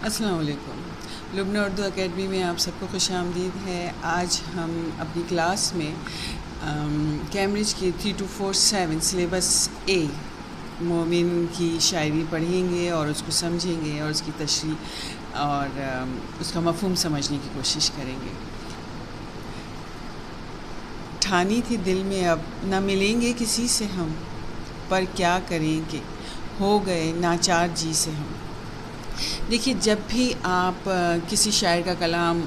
السلام علیکم۔ لبنہ اردو اکیڈمی میں آپ سب کو خوش آمدید ہے۔ آج ہم اپنی کلاس میں کیمبرج کی 3247 سلیبس اے مومن کی شاعری پڑھیں گے اور اس کو سمجھیں گے اور اس کی تشریح اور اس کا مفہوم سمجھنے کی کوشش کریں گے۔ ٹھانی تھی دل میں اب نہ ملیں گے کسی سے ہم، پر کیا کریں کہ ہو گئے ناچار جی سے ہم۔ دیکھیے، جب بھی آپ کسی شاعر کا کلام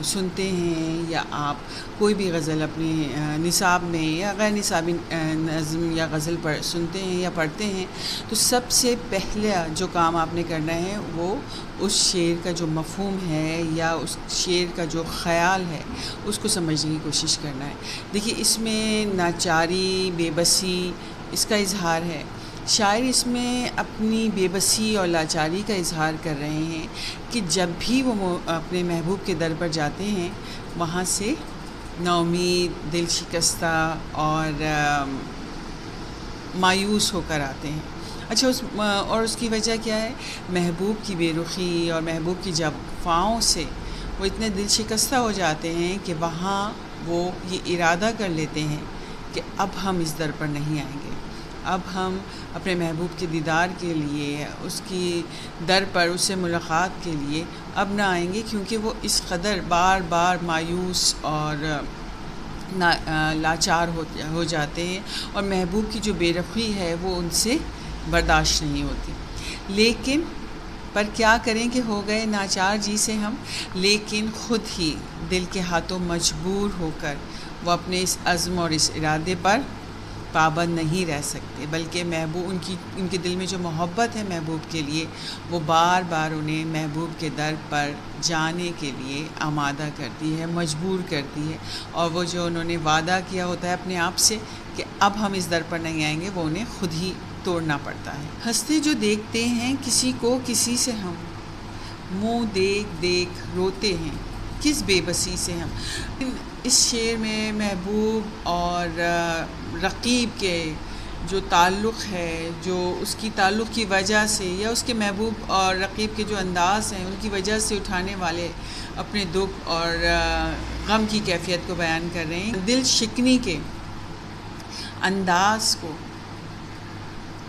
سنتے ہیں یا آپ کوئی بھی غزل اپنے نصاب میں یا غیر نصابی نظم یا غزل سنتے ہیں یا پڑھتے ہیں، تو سب سے پہلا جو کام آپ نے کرنا ہے وہ اس شعر کا جو مفہوم ہے یا اس شعر کا جو خیال ہے اس کو سمجھنے کی کوشش کرنا ہے۔ دیکھیے، اس میں ناچاری، بے بسی اس کا اظہار ہے۔ شاعر اس میں اپنی بے بسی اور لاچاری کا اظہار کر رہے ہیں کہ جب بھی وہ اپنے محبوب کے در پر جاتے ہیں وہاں سے نا امید، دل شکستہ اور مایوس ہو کر آتے ہیں۔ اچھا، اس کی وجہ کیا ہے؟ محبوب کی بے رخی اور محبوب کی جفاؤں سے وہ اتنے دل شکستہ ہو جاتے ہیں کہ وہاں وہ یہ ارادہ کر لیتے ہیں کہ اب ہم اس در پر نہیں آئیں گے، اب ہم اپنے محبوب کے دیدار کے لیے، اس کی در پر اس سے ملاقات کے لیے اب نہ آئیں گے، کیونکہ وہ اس قدر بار بار مایوس اور لاچار ہو جاتے ہیں اور محبوب کی جو بے رخی ہے وہ ان سے برداشت نہیں ہوتی۔ لیکن پر کیا کریں کہ ہو گئے ناچار جی سے ہم، لیکن خود ہی دل کے ہاتھوں مجبور ہو کر وہ اپنے اس عزم اور اس ارادے پر پابند نہیں رہ سکتے، بلکہ محبوب ان کے دل میں جو محبت ہے محبوب کے لیے وہ بار بار انہیں محبوب کے در پر جانے کے لیے آمادہ کرتی ہے، مجبور کرتی ہے، اور وہ جو انہوں نے وعدہ کیا ہوتا ہے اپنے آپ سے کہ اب ہم اس در پر نہیں آئیں گے، وہ انہیں خود ہی توڑنا پڑتا ہے۔ ہنستے جو دیکھتے ہیں کسی کو کسی سے ہم، منہ دیکھ دیکھ روتے ہیں کس بے بسی سے ہم۔ اس شعر میں محبوب اور رقیب کے جو تعلق ہے، جو اس کی تعلق کی وجہ سے یا اس کے محبوب اور رقیب کے جو انداز ہیں ان کی وجہ سے اٹھانے والے اپنے دکھ اور غم کی کیفیت کو بیان کر رہے ہیں۔ دل شکنی کے انداز کو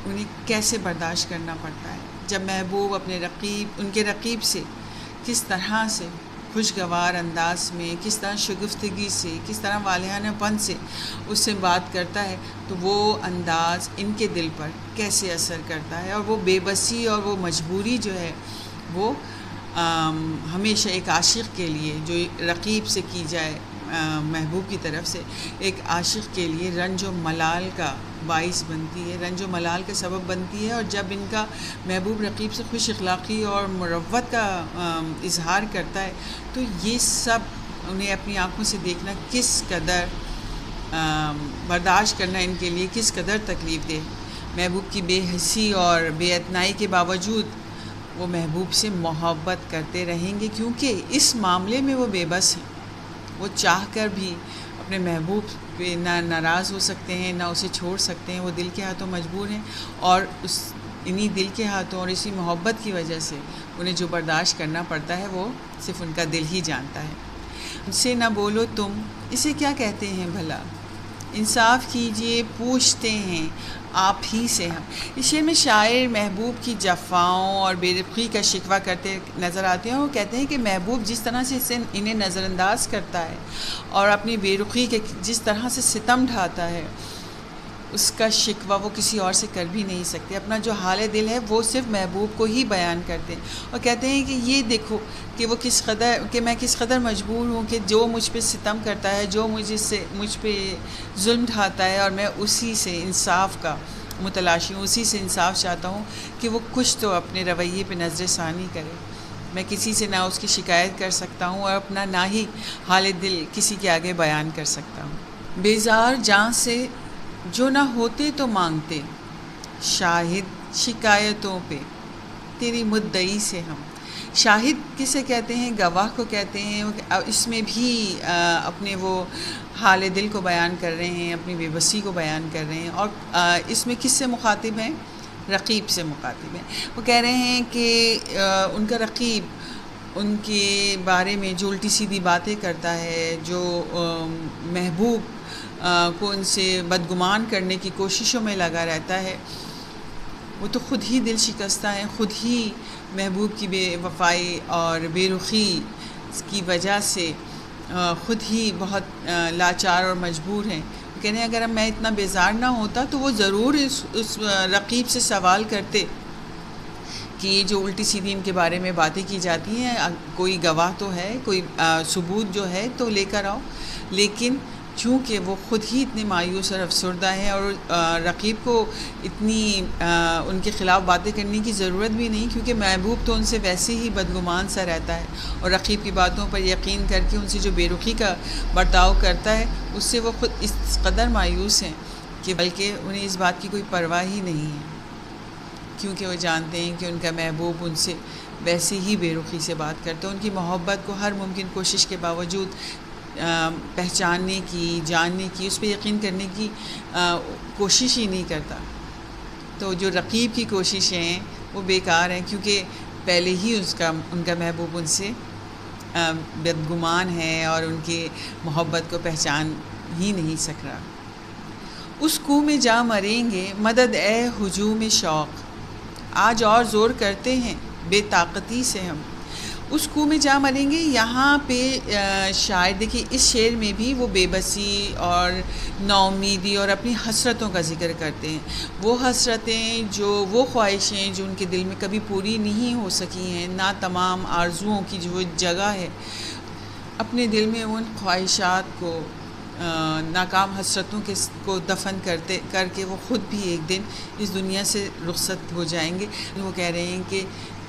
انہیں کیسے برداشت کرنا پڑتا ہے جب محبوب اپنے رقیب، ان کے رقیب سے کس طرح سے خوشگوار انداز میں، کس طرح شگفتگی سے، کس طرح والہانہ پن سے اس سے بات کرتا ہے، تو وہ انداز ان کے دل پر کیسے اثر کرتا ہے، اور وہ بے بسی اور وہ مجبوری جو ہے وہ ہمیشہ ایک عاشق کے لیے جو رقیب سے کی جائے محبوب کی طرف سے، ایک عاشق کے لیے رنج و ملال کا باعث بنتی ہے، رنج و ملال کا سبب بنتی ہے۔ اور جب ان کا محبوب رقیب سے خوش اخلاقی اور مروت کا اظہار کرتا ہے تو یہ سب انہیں اپنی آنکھوں سے دیکھنا کس قدر برداشت کرنا ان کے لیے کس قدر تکلیف دہ۔ محبوب کی بے حسی اور بے اعتنائی کے باوجود وہ محبوب سے محبت کرتے رہیں گے، کیونکہ اس معاملے میں وہ بے بس ہیں۔ وہ چاہ کر بھی اپنے محبوب پہ نہ ناراض ہو سکتے ہیں، نہ اسے چھوڑ سکتے ہیں، وہ دل کے ہاتھوں مجبور ہیں، اور انہی دل کے ہاتھوں اور اسی محبت کی وجہ سے انہیں جو برداشت کرنا پڑتا ہے وہ صرف ان کا دل ہی جانتا ہے۔ ان سے نہ بولو تم، اسے کیا کہتے ہیں بھلا، انصاف کیجئے پوچھتے ہیں آپ ہی سے ہم۔ اس شعر میں شاعر محبوب کی جفاؤں اور بے رخی کا شکوہ کرتے نظر آتے ہیں۔ وہ کہتے ہیں کہ محبوب جس طرح سے انہیں نظر انداز کرتا ہے اور اپنی بے رخی کے جس طرح سے ستم ڈھاتا ہے، اس کا شکوہ وہ کسی اور سے کر بھی نہیں سکتے۔ اپنا جو حال دل ہے وہ صرف محبوب کو ہی بیان کرتے ہیں اور کہتے ہیں کہ یہ دیکھو کہ وہ میں کس قدر مجبور ہوں کہ جو مجھ پہ ستم کرتا ہے، جو مجھ پہ ظلم ڈھاتا ہے، اور میں اسی سے انصاف کا متلاشی ہوں، اسی سے انصاف چاہتا ہوں کہ وہ کچھ تو اپنے رویے پہ نظر ثانی کرے۔ میں کسی سے نہ اس کی شکایت کر سکتا ہوں اور اپنا نہ ہی حال دل کسی کے آگے بیان کر سکتا ہوں۔ بیزار جاں سے جو نہ ہوتے تو مانگتے، شاہد شکایتوں پہ تیری مدعی سے ہم۔ شاہد کسے کہتے ہیں؟ گواہ کو کہتے ہیں۔ اس میں بھی اپنے وہ حال دل کو بیان کر رہے ہیں، اپنی بے بسی کو بیان کر رہے ہیں، اور اس میں کس سے مخاطب ہیں؟ رقیب سے مخاطب ہیں. وہ کہہ رہے ہیں کہ ان کا رقیب ان کے بارے میں جو الٹی سیدھی باتیں کرتا ہے، جو محبوب کو ان سے بدگمان کرنے کی کوششوں میں لگا رہتا ہے، وہ تو خود ہی دل شکستہ ہیں، خود ہی محبوب کی بے وفائی اور بے رخی کی وجہ سے خود ہی بہت لاچار اور مجبور ہیں. کہنے اگر میں اتنا بیزار نہ ہوتا تو وہ ضرور اس رقیب سے سوال کرتے کہ یہ جو الٹی سیدھی ان کے بارے میں باتیں کی جاتی ہیں، کوئی گواہ تو ہے، کوئی ثبوت جو ہے تو لے کر آؤ. لیکن چونکہ وہ خود ہی اتنے مایوس اور افسردہ ہیں، اور رقیب کو اتنی ان کے خلاف باتیں کرنے کی ضرورت بھی نہیں، کیونکہ محبوب تو ان سے ویسے ہی بدگمان سا رہتا ہے، اور رقیب کی باتوں پر یقین کر کے ان سے جو بے رخی کا برتاؤ کرتا ہے، اس سے وہ خود اس قدر مایوس ہیں کہ بلکہ انہیں اس بات کی کوئی پرواہ ہی نہیں ہے، کیونکہ وہ جانتے ہیں کہ ان کا محبوب ان سے ویسے ہی بے رخی سے بات کرتا ہے، ان کی محبت کو ہر ممکن کوشش کے باوجود پہچاننے کی، جاننے کی، اس پہ یقین کرنے کی کوشش ہی نہیں کرتا. تو جو رقیب کی کوششیں ہیں وہ بیکار ہیں، کیونکہ پہلے ہی ان کا محبوب ان سے بدگمان ہے اور ان کی محبت کو پہچان ہی نہیں سک رہا. اس کوہ میں جا مریں گے مدد اے ہجوم شوق، آج اور زور کرتے ہیں بے طاقتی سے ہم. اس کوہ میں جا مریں گے، یہاں پہ شاعر دیکھیے اس شعر میں بھی وہ بے بسی اور نا امیدی اور اپنی حسرتوں کا ذکر کرتے ہیں. وہ حسرتیں، وہ خواہشیں جو ان کے دل میں کبھی پوری نہیں ہو سکی ہیں، نہ تمام آرزوؤں کی جو جگہ ہے، اپنے دل میں ان خواہشات کو، ناکام حسرتوں کو دفن کر کے وہ خود بھی ایک دن اس دنیا سے رخصت ہو جائیں گے. وہ کہہ رہے ہیں کہ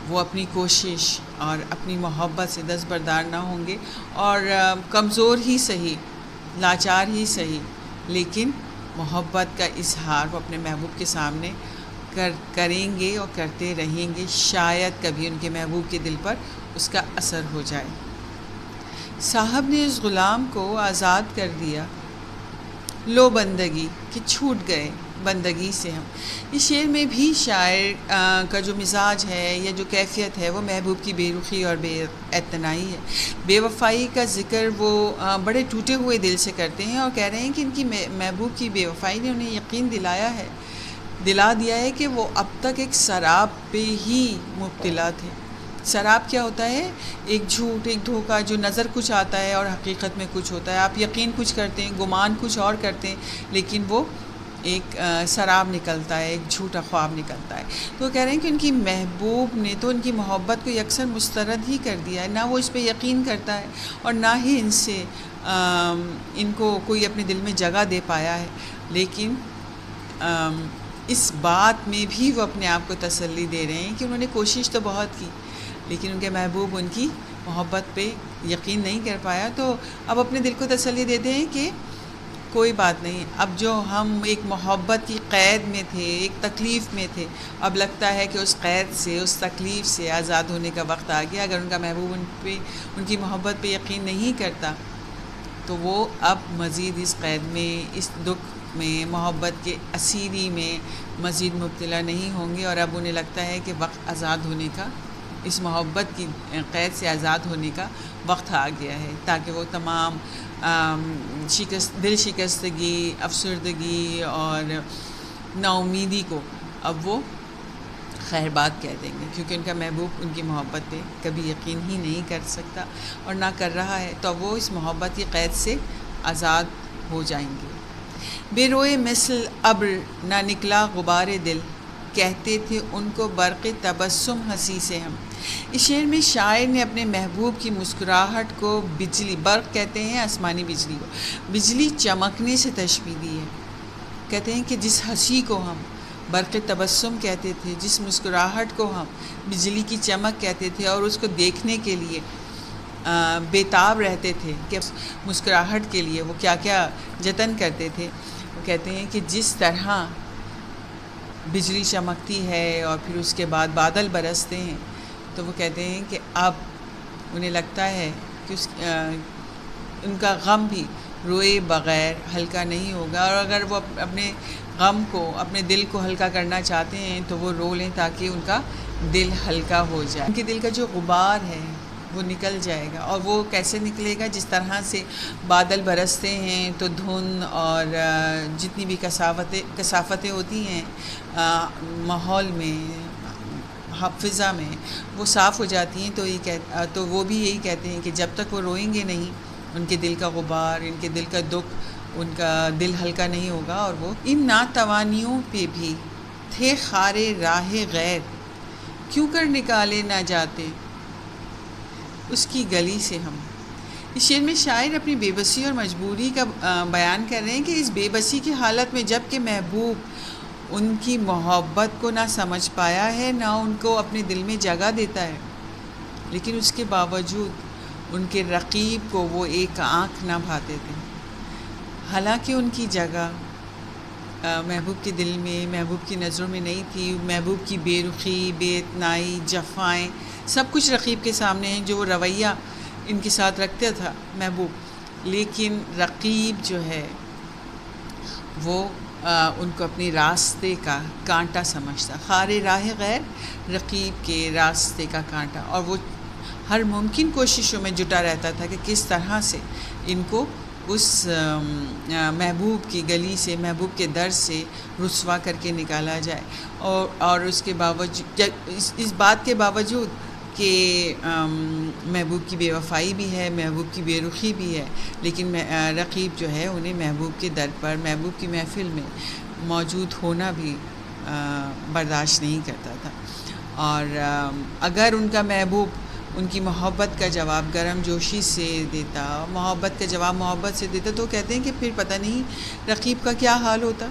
وہ اپنی کوشش اور اپنی محبت سے دستبردار نہ ہوں گے، اور کمزور ہی صحیح، لاچار ہی صحیح، لیکن محبت کا اظہار وہ اپنے محبوب کے سامنے کریں گے اور کرتے رہیں گے. شاید کبھی ان کے محبوب کے دل پر اس کا اثر ہو جائے. صاحب نے اس غلام کو آزاد کر دیا، لو بندگی کہ چھوٹ گئے بندگی سے ہم. اس شعر میں بھی شاعر کا جو مزاج ہے یا جو کیفیت ہے وہ محبوب کی بے رخی اور بے اعتنائی ہے. بے وفائی کا ذکر وہ بڑے ٹوٹے ہوئے دل سے کرتے ہیں، اور کہہ رہے ہیں کہ ان کی محبوب کی بے وفائی نے انہیں یقین دلا دیا ہے کہ وہ اب تک ایک سراب پہ ہی مبتلا تھے. سراب کیا ہوتا ہے؟ ایک جھوٹ، ایک دھوکہ، جو نظر کچھ آتا ہے اور حقیقت میں کچھ ہوتا ہے. آپ یقین کچھ کرتے ہیں، گمان کچھ اور کرتے ہیں، لیکن وہ ایک سراب نکلتا ہے، ایک جھوٹا خواب نکلتا ہے. تو وہ کہہ رہے ہیں کہ ان کی محبوب نے تو ان کی محبت کو یکسر مسترد ہی کر دیا ہے، نہ وہ اس پہ یقین کرتا ہے اور نہ ہی ان کو کوئی اپنے دل میں جگہ دے پایا ہے. لیکن اس بات میں بھی وہ اپنے آپ کو تسلی دے رہے ہیں کہ انہوں نے کوشش تو بہت کی، لیکن ان کے محبوب ان کی محبت پہ یقین نہیں کر پایا. تو اب اپنے دل کو تسلی دیتے ہیں کہ کوئی بات نہیں، اب جو ہم ایک محبت کی قید میں تھے، ایک تکلیف میں تھے، اب لگتا ہے کہ اس قید سے، اس تکلیف سے آزاد ہونے کا وقت آ گیا. اگر ان کا محبوب ان کی محبت پہ یقین نہیں کرتا تو وہ اب مزید اس قید میں، اس دکھ میں، محبت کے اسیری میں مزید مبتلا نہیں ہوں گے. اور اب انہیں لگتا ہے کہ وقت آزاد ہونے کا، اس محبت کی قید سے آزاد ہونے کا وقت آ گیا ہے، تاکہ وہ تمام دل شکستگی، افسردگی اور نا امیدی کو اب وہ خیر بات کہہ دیں گے، کیونکہ ان کا محبوب ان کی محبت پہ کبھی یقین ہی نہیں کر سکتا اور نہ کر رہا ہے. تو وہ اس محبت کی قید سے آزاد ہو جائیں گے. بے روئے مثل ابر نہ نکلا غبار دل، کہتے تھے ان کو برق تبسم ہنسی سے ہم. اس شعر میں شاعر نے اپنے محبوب کی مسکراہٹ کو بجلی، برق کہتے ہیں آسمانی بجلی کو، بجلی چمکنے سے تشبیہ دی ہے. کہتے ہیں کہ جس ہنسی کو ہم برق تبسم کہتے تھے، جس مسکراہٹ کو ہم بجلی کی چمک کہتے تھے، اور اس کو دیکھنے کے لیے بیتاب رہتے تھے کہ مسکراہٹ کے لیے وہ کیا کیا جتن کرتے تھے. وہ کہتے ہیں کہ جس طرح بجلی چمکتی ہے اور پھر اس کے بعد بادل برستے ہیں، تو وہ کہتے ہیں کہ اب انہیں لگتا ہے کہ ان کا غم بھی روئے بغیر ہلکا نہیں ہوگا. اور اگر وہ اپنے غم کو، اپنے دل کو ہلکا کرنا چاہتے ہیں تو وہ رو لیں تاکہ ان کا دل ہلکا ہو جائے، ان کے دل کا جو غبار ہے وہ نکل جائے گا۔ اور وہ کیسے نکلے گا؟ جس طرح سے بادل برستے ہیں تو دھند اور جتنی بھی کثافتیں ہوتی ہیں ماحول میں، فضا میں، وہ صاف ہو جاتی ہیں۔ تو وہ بھی یہی کہتے ہیں کہ جب تک وہ روئیں گے نہیں، ان کے دل کا غبار، ان کے دل کا دکھ، ان کا دل ہلکا نہیں ہوگا۔ اور وہ ان ناتوانیوں پہ بھی تھے خارے راہ غیر، کیوں کر نکالے نہ جاتے اس کی گلی سے ہم۔ اس شعر میں شاعر اپنی بے بسی اور مجبوری کا بیان کر رہے ہیں کہ اس بے بسی کی حالت میں جب کہ محبوب ان کی محبت کو نہ سمجھ پایا ہے، نہ ان کو اپنے دل میں جگہ دیتا ہے، لیکن اس کے باوجود ان کے رقیب کو وہ ایک آنکھ نہ بھاتے تھے، حالانکہ ان کی جگہ محبوب کے دل میں، محبوب کی نظروں میں نہیں تھی۔ محبوب کی بے رخی، بے اتنائی، جفائیں سب کچھ رقیب کے سامنے ہیں، جو وہ رویہ ان کے ساتھ رکھتا تھا محبوب، لیکن رقیب جو ہے وہ ان کو اپنی راستے کا کانٹا سمجھتا، خار راہ غیر، رقیب کے راستے کا کانٹا، اور وہ ہر ممکن کوششوں میں جٹا رہتا تھا کہ کس طرح سے ان کو اس محبوب کی گلی سے، محبوب کے در سے رسوا کر کے نکالا جائے۔ اور اس کے باوجود، اس بات کے باوجود کہ محبوب کی بے وفائی بھی ہے، محبوب کی بے رخی بھی ہے، لیکن رقیب جو ہے انہیں محبوب کے در پر، محبوب کی محفل میں موجود ہونا بھی برداشت نہیں کرتا تھا۔ اور اگر ان کا محبوب ان کی محبت کا جواب گرم جوشی سے دیتا، محبت کا جواب محبت سے دیتا، تو کہتے ہیں کہ پھر پتہ نہیں رقیب کا کیا حال ہوتا۔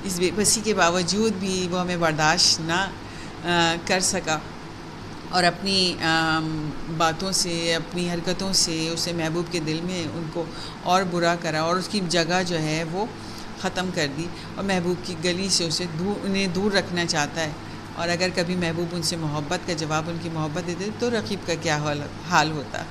اس بے بسی کے باوجود بھی وہ ہمیں برداشت نہ کر سکا، اور اپنی باتوں سے، اپنی حرکتوں سے اسے محبوب کے دل میں ان کو اور برا کرا، اور اس کی جگہ جو ہے وہ ختم کر دی، اور محبوب کی گلی سے انہیں دور رکھنا چاہتا ہے۔ اور اگر کبھی محبوب ان سے محبت کا جواب ان کی محبت دیتے تو رقیب کا کیا حال ہوتا۔